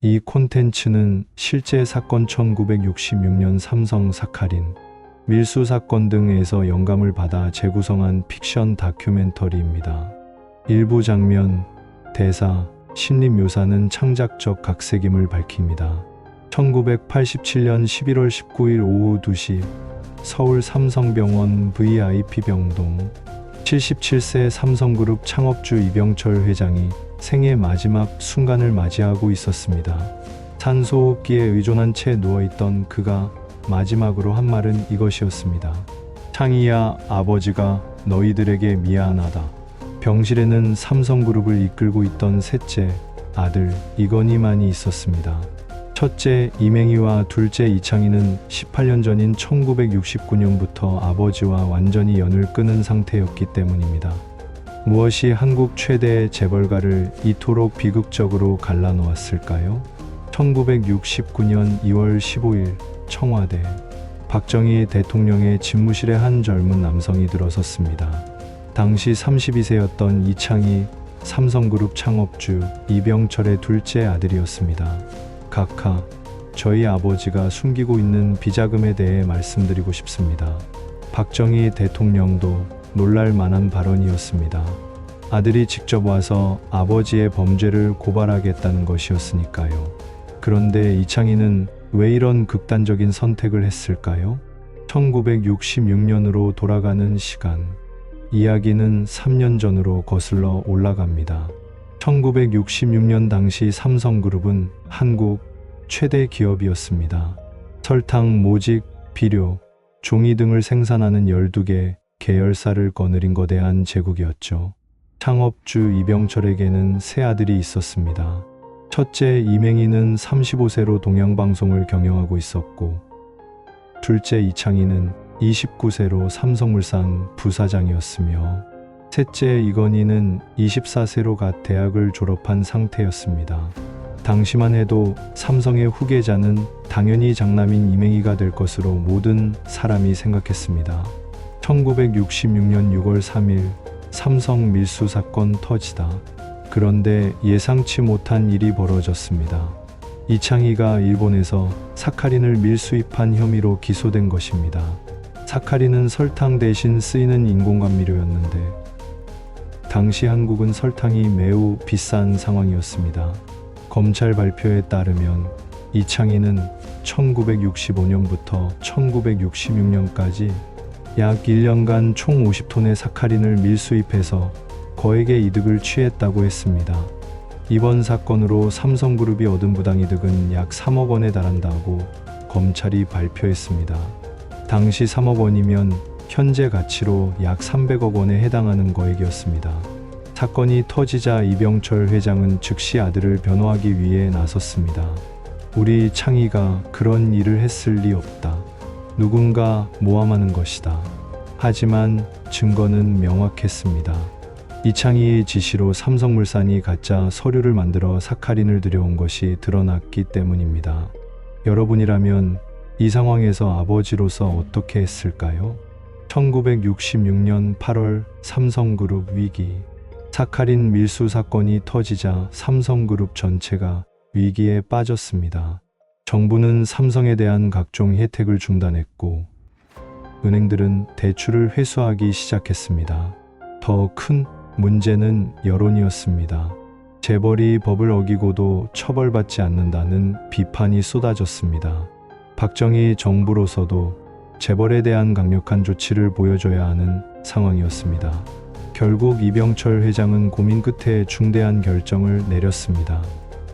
이 콘텐츠는 실제 사건 1966년 삼성 사카린 밀수 사건 등에서 영감을 받아 재구성한 픽션 다큐멘터리입니다. 일부 장면, 대사, 심리 묘사는 창작적 각색임을 밝힙니다. 1987년 11월 19일 오후 2시 서울 삼성병원 VIP 병동 77세 삼성그룹 창업주 이병철 회장이 생애 마지막 순간을 맞이하고 있었습니다. 산소호흡기에 의존한 채 누워있던 그가 마지막으로 한 말은 이것이었습니다. 창희야, 아버지가 너희들에게 미안하다. 병실에는 삼성그룹을 이끌고 있던 셋째 아들 이건희만이 있었습니다. 첫째 이맹희와 둘째 이창희는 18년 전인 1969년부터 아버지와 완전히 연을 끊은 상태였기 때문입니다. 무엇이 한국 최대의 재벌가를 이토록 비극적으로 갈라놓았을까요? 1969년 2월 15일 청와대 박정희 대통령의 집무실에 한 젊은 남성이 들어섰습니다. 당시 32세였던 이창희 삼성그룹 창업주 이병철의 둘째 아들이었습니다. 각하, 저희 아버지가 숨기고 있는 비자금에 대해 말씀드리고 싶습니다. 박정희 대통령도 놀랄 만한 발언이었습니다. 아들이 직접 와서 아버지의 범죄를 고발하겠다는 것이었으니까요. 그런데 이창희는 왜 이런 극단적인 선택을 했을까요? 1966년으로 돌아가는 시간. 이야기는 3년 전으로 거슬러 올라갑니다. 1966년 당시 삼성그룹은 한국 최대 기업이었습니다. 설탕, 모직, 비료, 종이 등을 생산하는 12개 계열사를 거느린 거대한 제국이었죠. 창업주 이병철에게는 세 아들이 있었습니다. 첫째 이맹희는 35세로 동양방송을 경영하고 있었고, 둘째 이창희는 29세로 삼성물산 부사장이었으며, 셋째 이건희는 24세로 갓 대학을 졸업한 상태였습니다. 당시만 해도 삼성의 후계자는 당연히 장남인 이맹희가 될 것으로 모든 사람이 생각했습니다. 1966년 6월 3일 삼성 밀수 사건 터지다. 그런데 예상치 못한 일이 벌어졌습니다. 이창희가 일본에서 사카린을 밀수입한 혐의로 기소된 것입니다. 사카린은 설탕 대신 쓰이는 인공감미료였는데 당시 한국은 설탕이 매우 비싼 상황이었습니다. 검찰 발표에 따르면 이창희는 1965년부터 1966년까지 약 1년간 총 50톤의 사카린을 밀수입해서 거액의 이득을 취했다고 했습니다. 이번 사건으로 삼성그룹이 얻은 부당이득은 약 3억 원에 달한다고 검찰이 발표했습니다. 당시 3억 원이면 현재 가치로 약 300억 원에 해당하는 거액이었습니다. 사건이 터지자 이병철 회장은 즉시 아들을 변호하기 위해 나섰습니다. 우리 창희가 그런 일을 했을 리 없다. 누군가 모함하는 것이다. 하지만 증거는 명확했습니다. 이창희의 지시로 삼성물산이 가짜 서류를 만들어 사카린을 들여온 것이 드러났기 때문입니다. 여러분이라면 이 상황에서 아버지로서 어떻게 했을까요? 1966년 8월 삼성그룹 위기. 사카린 밀수 사건이 터지자 삼성그룹 전체가 위기에 빠졌습니다. 정부는 삼성에 대한 각종 혜택을 중단했고 은행들은 대출을 회수하기 시작했습니다. 더 큰 문제는 여론이었습니다. 재벌이 법을 어기고도 처벌받지 않는다는 비판이 쏟아졌습니다. 박정희 정부로서도 재벌에 대한 강력한 조치를 보여줘야 하는 상황이었습니다. 결국 이병철 회장은 고민 끝에 중대한 결정을 내렸습니다.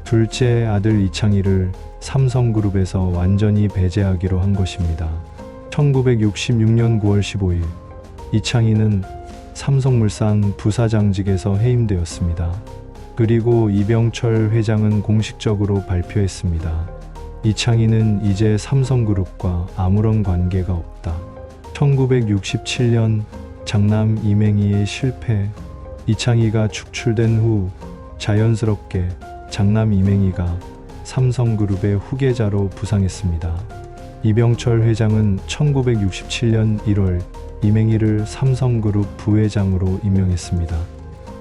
둘째 아들 이창희를 삼성그룹에서 완전히 배제하기로 한 것입니다. 1966년 9월 15일 이창희는 삼성물산 부사장직에서 해임되었습니다. 그리고 이병철 회장은 공식적으로 발표했습니다. 이창희는 이제 삼성그룹과 아무런 관계가 없다. 1967년 장남 이맹희의 실패. 이창희가 축출된 후 자연스럽게 장남 이맹희가 삼성그룹의 후계자로 부상했습니다. 이병철 회장은 1967년 1월 이맹희를 삼성그룹 부회장으로 임명했습니다.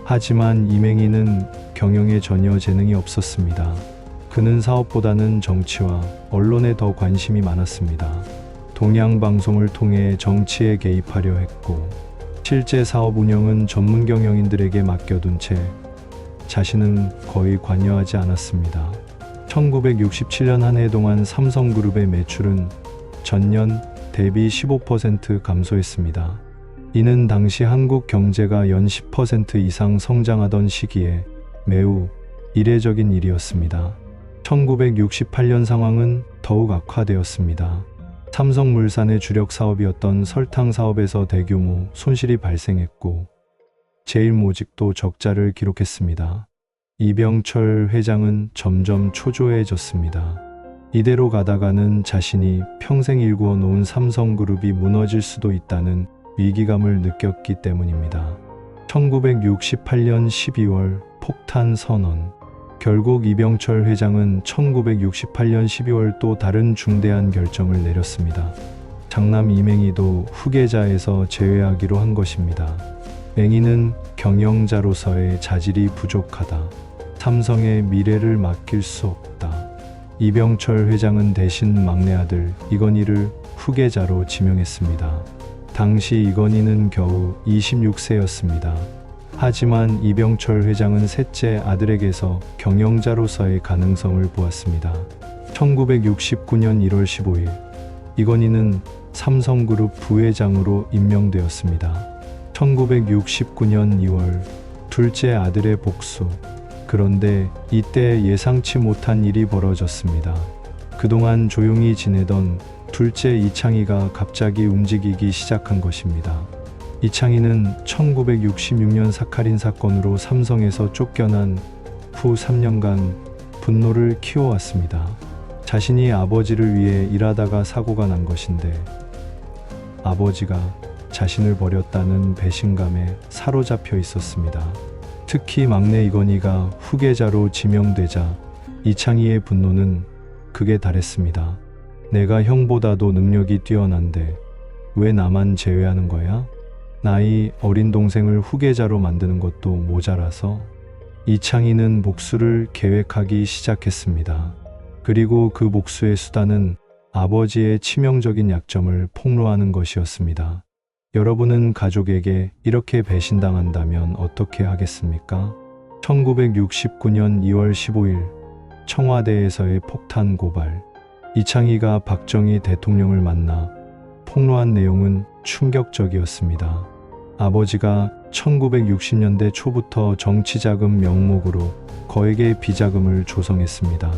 하지만 이맹희는 경영에 전혀 재능이 없었습니다. 그는 사업보다는 정치와 언론에 더 관심이 많았습니다. 동양방송을 통해 정치에 개입하려 했고, 실제 사업 운영은 전문 경영인들에게 맡겨둔 채 자신은 거의 관여하지 않았습니다. 1967년 한 해 동안 삼성그룹의 매출은 전년 대비 15% 감소했습니다. 이는 당시 한국 경제가 연 10% 이상 성장하던 시기에 매우 이례적인 일이었습니다. 1968년 상황은 더욱 악화되었습니다. 삼성물산의 주력 사업이었던 설탕 사업에서 대규모 손실이 발생했고, 제일모직도 적자를 기록했습니다. 이병철 회장은 점점 초조해졌습니다. 이대로 가다가는 자신이 평생 일구어 놓은 삼성그룹이 무너질 수도 있다는 위기감을 느꼈기 때문입니다. 1968년 12월 폭탄 선언. 결국 이병철 회장은 1968년 12월 또 다른 중대한 결정을 내렸습니다. 장남 이맹희도 후계자에서 제외하기로 한 것입니다. 맹희는 경영자로서의 자질이 부족하다. 삼성의 미래를 맡길 수 없다. 이병철 회장은 대신 막내 아들 이건희를 후계자로 지명했습니다. 당시 이건희는 겨우 26세였습니다. 하지만 이병철 회장은 셋째 아들에게서 경영자로서의 가능성을 보았습니다. 1969년 1월 15일, 이건희는 삼성그룹 부회장으로 임명되었습니다. 1969년 2월, 둘째 아들의 복수. 그런데 이때 예상치 못한 일이 벌어졌습니다. 그동안 조용히 지내던 둘째 이창희가 갑자기 움직이기 시작한 것입니다. 이창희는 1966년 사카린 사건으로 삼성에서 쫓겨난 후 3년간 분노를 키워왔습니다. 자신이 아버지를 위해 일하다가 사고가 난 것인데, 아버지가 자신을 버렸다는 배신감에 사로잡혀 있었습니다. 특히 막내 이건희가 후계자로 지명되자 이창희의 분노는 극에 달했습니다. 내가 형보다도 능력이 뛰어난데 왜 나만 제외하는 거야? 나이 어린 동생을 후계자로 만드는 것도 모자라서. 이창희는 복수를 계획하기 시작했습니다. 그리고 그 복수의 수단은 아버지의 치명적인 약점을 폭로하는 것이었습니다. 여러분은 가족에게 이렇게 배신당한다면 어떻게 하겠습니까? 1969년 2월 15일 청와대에서의 폭탄 고발. 이창희가 박정희 대통령을 만나 폭로한 내용은 충격적이었습니다. 아버지가 1960년대 초부터 정치자금 명목으로 거액의 비자금을 조성했습니다.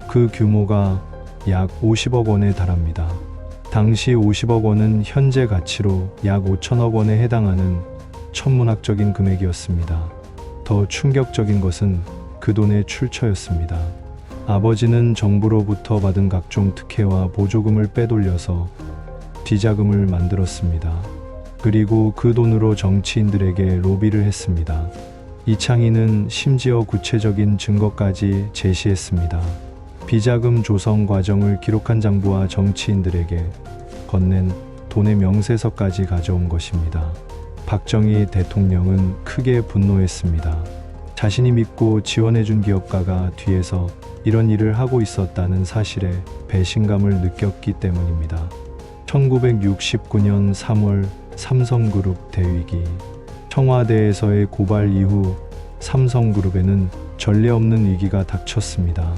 그 규모가 약 50억 원에 달합니다. 당시 50억 원은 현재 가치로 약 5천억 원에 해당하는 천문학적인 금액이었습니다. 더 충격적인 것은 그 돈의 출처였습니다. 아버지는 정부로부터 받은 각종 특혜와 보조금을 빼돌려서 비자금을 만들었습니다. 그리고 그 돈으로 정치인들에게 로비를 했습니다. 이창희는 심지어 구체적인 증거까지 제시했습니다. 비자금 조성 과정을 기록한 장부와 정치인들에게 건넨 돈의 명세서까지 가져온 것입니다. 박정희 대통령은 크게 분노했습니다. 자신이 믿고 지원해준 기업가가 뒤에서 이런 일을 하고 있었다는 사실에 배신감을 느꼈기 때문입니다. 1969년 3월 삼성그룹 대위기. 청와대에서의 고발 이후 삼성그룹에는 전례 없는 위기가 닥쳤습니다.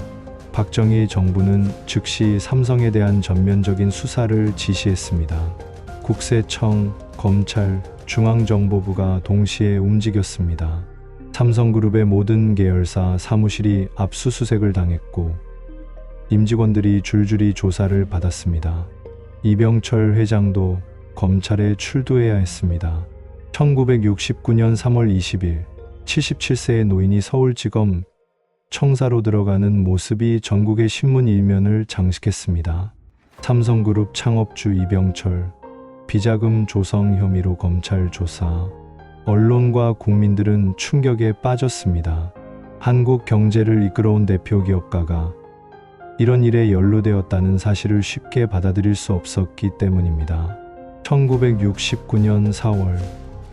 박정희 정부는 즉시 삼성에 대한 전면적인 수사를 지시했습니다. 국세청, 검찰, 중앙정보부가 동시에 움직였습니다. 삼성그룹의 모든 계열사 사무실이 압수수색을 당했고, 임직원들이 줄줄이 조사를 받았습니다. 이병철 회장도 검찰에 출두해야 했습니다. 1969년 3월 20일 77세의 노인이 서울지검 청사로 들어가는 모습이 전국의 신문 일면을 장식했습니다. 삼성그룹 창업주 이병철, 비자금 조성 혐의로 검찰 조사. 언론과 국민들은 충격에 빠졌습니다. 한국 경제를 이끌어온 대표 기업가가 이런 일에 연루되었다는 사실을 쉽게 받아들일 수 없었기 때문입니다. 1969년 4월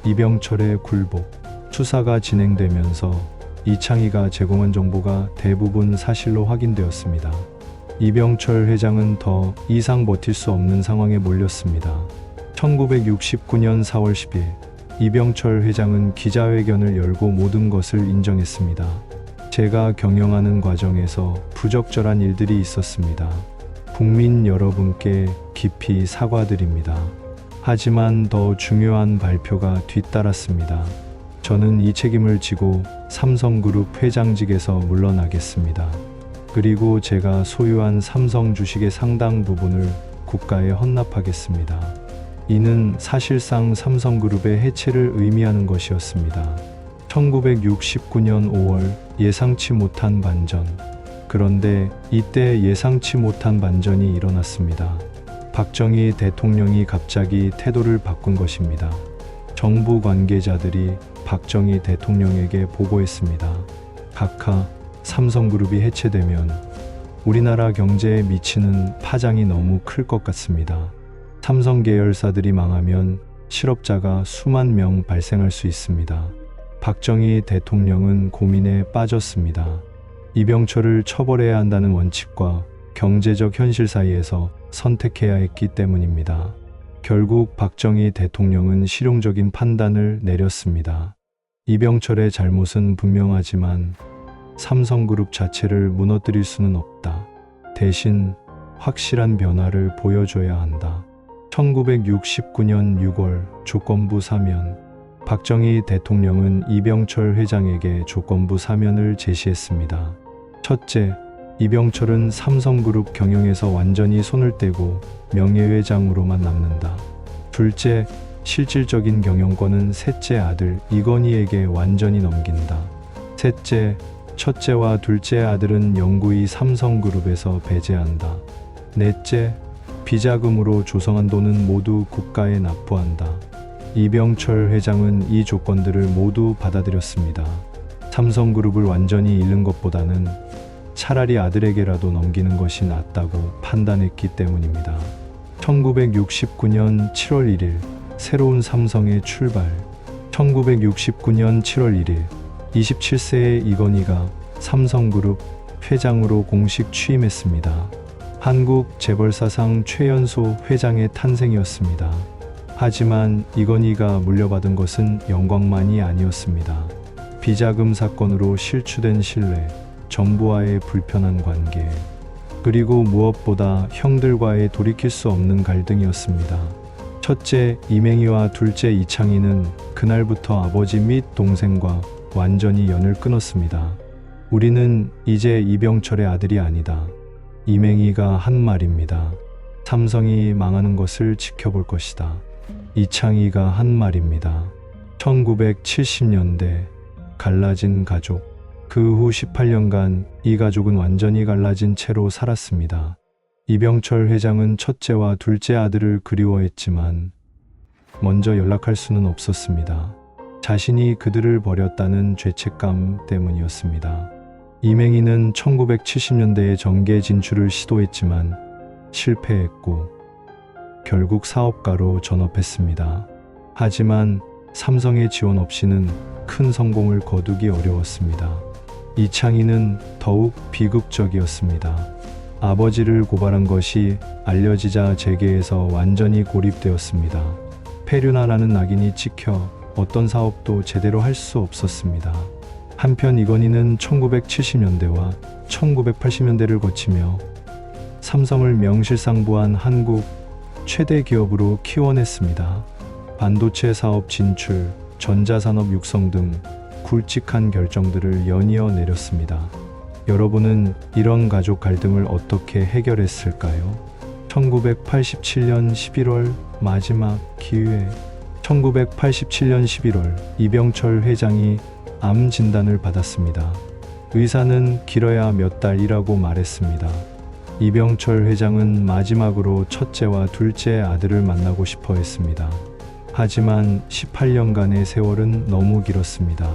이병철의 굴복. 수사가 진행되면서 이창희가 제공한 정보가 대부분 사실로 확인되었습니다. 이병철 회장은 더 이상 버틸 수 없는 상황에 몰렸습니다. 1969년 4월 10일 이병철 회장은 기자회견을 열고 모든 것을 인정했습니다. 제가 경영하는 과정에서 부적절한 일들이 있었습니다. 국민 여러분께 깊이 사과드립니다. 하지만 더 중요한 발표가 뒤따랐습니다. 저는 이 책임을 지고 삼성그룹 회장직에서 물러나겠습니다. 그리고 제가 소유한 삼성 주식의 상당 부분을 국가에 헌납하겠습니다. 이는 사실상 삼성그룹의 해체를 의미하는 것이었습니다. 1969년 5월 예상치 못한 반전. 그런데 이때 예상치 못한 반전이 일어났습니다. 박정희 대통령이 갑자기 태도를 바꾼 것입니다. 정부 관계자들이 박정희 대통령에게 보고했습니다. 각하, 삼성그룹이 해체되면 우리나라 경제에 미치는 파장이 너무 클 것 같습니다. 삼성 계열사들이 망하면 실업자가 수만 명 발생할 수 있습니다. 박정희 대통령은 고민에 빠졌습니다. 이병철을 처벌해야 한다는 원칙과 경제적 현실 사이에서 선택해야 했기 때문입니다. 결국 박정희 대통령은 실용적인 판단을 내렸습니다. 이병철의 잘못은 분명하지만 삼성그룹 자체를 무너뜨릴 수는 없다. 대신 확실한 변화를 보여줘야 한다. 1969년 6월 조건부 사면. 박정희 대통령은 이병철 회장에게 조건부 사면을 제시했습니다. 첫째, 이병철은 삼성그룹 경영에서 완전히 손을 떼고 명예회장으로만 남는다. 둘째, 실질적인 경영권은 셋째 아들 이건희에게 완전히 넘긴다. 셋째, 첫째와 둘째 아들은 영구히 삼성그룹에서 배제한다. 넷째, 비자금으로 조성한 돈은 모두 국가에 납부한다. 이병철 회장은 이 조건들을 모두 받아들였습니다. 삼성그룹을 완전히 잃는 것보다는 차라리 아들에게라도 넘기는 것이 낫다고 판단했기 때문입니다. 1969년 7월 1일 새로운 삼성의 출발. 1969년 7월 1일 27세의 이건희가 삼성그룹 회장으로 공식 취임했습니다. 한국 재벌사상 최연소 회장의 탄생이었습니다. 하지만 이건희가 물려받은 것은 영광만이 아니었습니다. 비자금 사건으로 실추된 신뢰, 정부와의 불편한 관계, 그리고 무엇보다 형들과의 돌이킬 수 없는 갈등이었습니다. 첫째 이맹희와 둘째 이창희는 그날부터 아버지 및 동생과 완전히 연을 끊었습니다. 우리는 이제 이병철의 아들이 아니다. 이맹희가 한 말입니다. 삼성이 망하는 것을 지켜볼 것이다. 이창희가 한 말입니다. 1970년대 갈라진 가족. 그 후 18년간 이 가족은 완전히 갈라진 채로 살았습니다. 이병철 회장은 첫째와 둘째 아들을 그리워했지만 먼저 연락할 수는 없었습니다. 자신이 그들을 버렸다는 죄책감 때문이었습니다. 이맹희는 1970년대에 정계 진출을 시도했지만 실패했고 결국 사업가로 전업했습니다. 하지만 삼성의 지원 없이는 큰 성공을 거두기 어려웠습니다. 이창희는 더욱 비극적이었습니다. 아버지를 고발한 것이 알려지자 재계에서 완전히 고립되었습니다. 폐륜아라는 낙인이 찍혀 어떤 사업도 제대로 할 수 없었습니다. 한편 이건희는 1970년대와 1980년대를 거치며 삼성을 명실상부한 한국 최대 기업으로 키워냈습니다. 반도체 사업 진출, 전자산업 육성 등 굵직한 결정들을 연이어 내렸습니다. 여러분은 이런 가족 갈등을 어떻게 해결했을까요? 1987년 11월 마지막 기회. 1987년 11월 이병철 회장이 암 진단을 받았습니다. 의사는 길어야 몇 달이라고 말했습니다. 이병철 회장은 마지막으로 첫째와 둘째 아들을 만나고 싶어 했습니다. 하지만 18년간의 세월은 너무 길었습니다.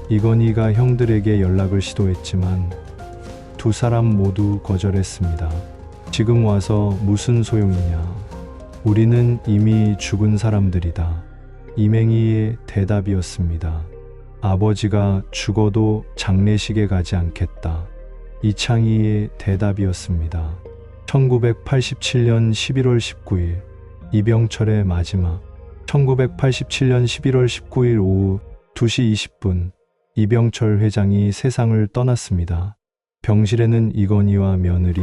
이건희가 형들에게 연락을 시도했지만 두 사람 모두 거절했습니다. 지금 와서 무슨 소용이냐. 우리는 이미 죽은 사람들이다. 이맹희의 대답이었습니다. 아버지가 죽어도 장례식에 가지 않겠다. 이창희의 대답이었습니다. 1987년 11월 19일 이병철의 마지막. 1987년 11월 19일 오후 2시 20분 이병철 회장이 세상을 떠났습니다. 병실에는 이건희와 며느리,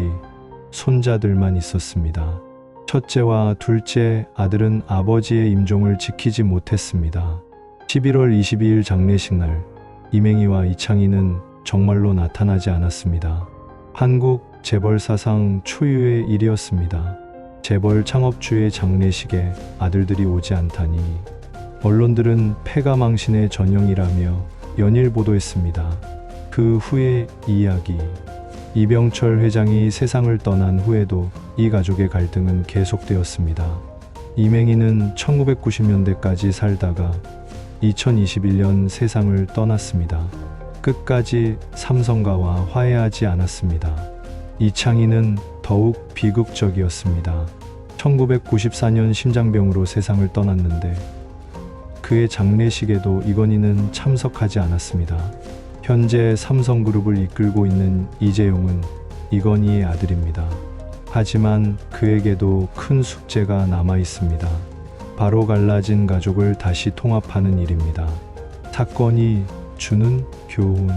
손자들만 있었습니다. 첫째와 둘째 아들은 아버지의 임종을 지키지 못했습니다. 11월 22일 장례식 날 이맹희와 이창희는 정말로 나타나지 않았습니다. 한국 재벌 사상 초유의 일이었습니다. 재벌 창업주의 장례식에 아들들이 오지 않다니 언론들은 패가망신의 전형이라며 연일 보도했습니다. 그 후의 이야기. 이병철 회장이 세상을 떠난 후에도 이 가족의 갈등은 계속되었습니다. 이맹희는 1990년대까지 살다가 2021년 세상을 떠났습니다. 끝까지 삼성가와 화해하지 않았습니다. 이창희는 더욱 비극적이었습니다. 1994년 심장병으로 세상을 떠났는데 그의 장례식에도 이건희는 참석하지 않았습니다. 현재 삼성그룹을 이끌고 있는 이재용은 이건희의 아들입니다. 하지만 그에게도 큰 숙제가 남아 있습니다. 바로 갈라진 가족을 다시 통합하는 일입니다. 사건이 주는 교훈.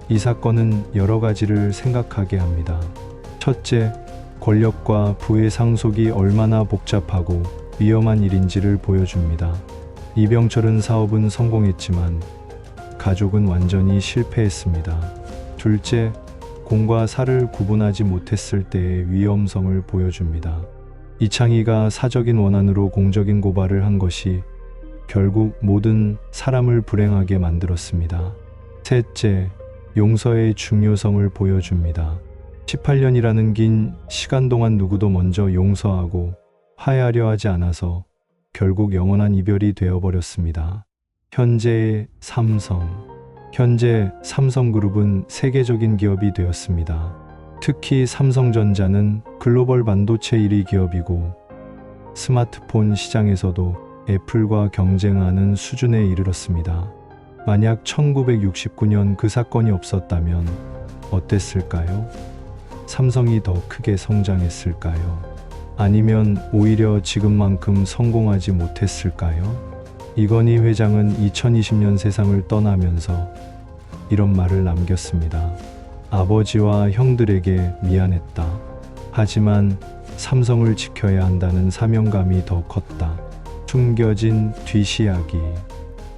이 사건은 여러 가지를 생각하게 합니다. 첫째, 권력과 부의 상속이 얼마나 복잡하고 위험한 일인지를 보여줍니다. 이병철은 사업은 성공했지만 가족은 완전히 실패했습니다. 둘째, 공과 사를 구분하지 못했을 때의 위험성을 보여줍니다. 이창희가 사적인 원한으로 공적인 고발을 한 것이 결국 모든 사람을 불행하게 만들었습니다. 셋째, 용서의 중요성을 보여줍니다. 18년이라는 긴 시간 동안 누구도 먼저 용서하고 화해하려 하지 않아서 결국 영원한 이별이 되어버렸습니다. 현재의 삼성. 현재 삼성그룹은 세계적인 기업이 되었습니다. 특히 삼성전자는 글로벌 반도체 1위 기업이고 스마트폰 시장에서도 애플과 경쟁하는 수준에 이르렀습니다. 만약 1969년 그 사건이 없었다면 어땠을까요? 삼성이 더 크게 성장했을까요? 아니면 오히려 지금만큼 성공하지 못했을까요? 이건희 회장은 2020년 세상을 떠나면서 이런 말을 남겼습니다. 아버지와 형들에게 미안했다. 하지만 삼성을 지켜야 한다는 사명감이 더 컸다. 숨겨진 뒷이야기.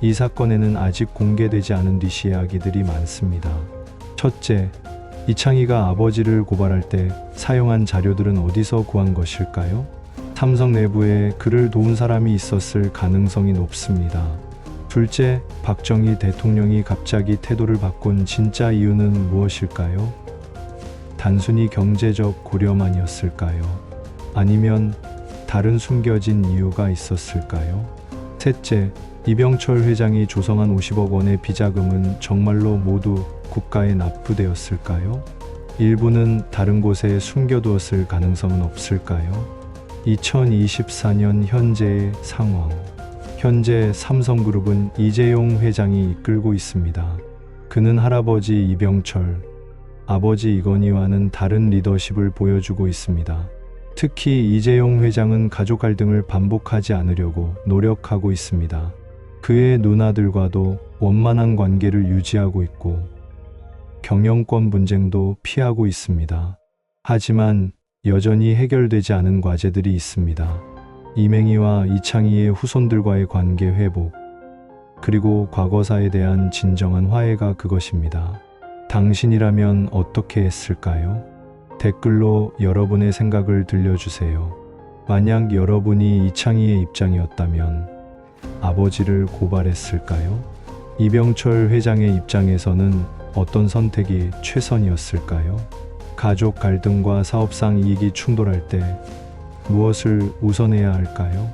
이 사건에는 아직 공개되지 않은 뒷이야기들이 많습니다. 첫째, 이창희가 아버지를 고발할 때 사용한 자료들은 어디서 구한 것일까요? 삼성 내부에 그를 도운 사람이 있었을 가능성이 높습니다. 둘째, 박정희 대통령이 갑자기 태도를 바꾼 진짜 이유는 무엇일까요? 단순히 경제적 고려만이었을까요? 아니면 다른 숨겨진 이유가 있었을까요? 셋째, 이병철 회장이 조성한 50억 원의 비자금은 정말로 모두 국가에 납부되었을까요? 일부는 다른 곳에 숨겨두었을 가능성은 없을까요? 2024년 현재의 상황. 현재 삼성그룹은 이재용 회장이 이끌고 있습니다. 그는 할아버지 이병철, 아버지 이건희와는 다른 리더십을 보여주고 있습니다. 특히 이재용 회장은 가족 갈등을 반복하지 않으려고 노력하고 있습니다. 그의 누나들과도 원만한 관계를 유지하고 있고 경영권 분쟁도 피하고 있습니다. 하지만 여전히 해결되지 않은 과제들이 있습니다. 이맹희와 이창희의 후손들과의 관계 회복, 그리고 과거사에 대한 진정한 화해가 그것입니다. 당신이라면 어떻게 했을까요? 댓글로 여러분의 생각을 들려주세요. 만약 여러분이 이창희의 입장이었다면 아버지를 고발했을까요? 이병철 회장의 입장에서는 어떤 선택이 최선이었을까요? 가족 갈등과 사업상 이익이 충돌할 때 무엇을 우선해야 할까요?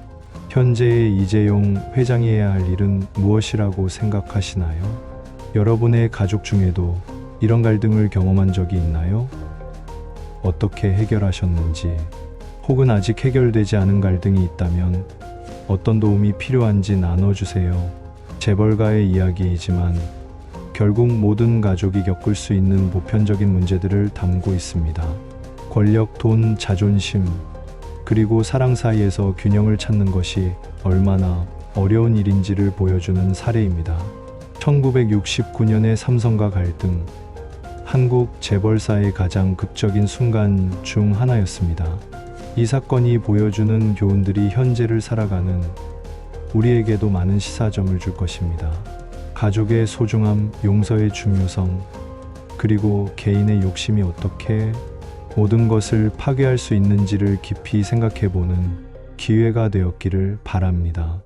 현재의 이재용 회장이 해야 할 일은 무엇이라고 생각하시나요? 여러분의 가족 중에도 이런 갈등을 경험한 적이 있나요? 어떻게 해결하셨는지, 혹은 아직 해결되지 않은 갈등이 있다면 어떤 도움이 필요한지 나눠주세요. 재벌가의 이야기이지만 결국 모든 가족이 겪을 수 있는 보편적인 문제들을 담고 있습니다. 권력, 돈, 자존심, 그리고 사랑 사이에서 균형을 찾는 것이 얼마나 어려운 일인지를 보여주는 사례입니다. 1969년의 삼성과 갈등, 한국 재벌사의 가장 극적인 순간 중 하나였습니다. 이 사건이 보여주는 교훈들이 현재를 살아가는 우리에게도 많은 시사점을 줄 것입니다. 가족의 소중함, 용서의 중요성, 그리고 개인의 욕심이 어떻게 모든 것을 파괴할 수 있는지를 깊이 생각해보는 기회가 되었기를 바랍니다.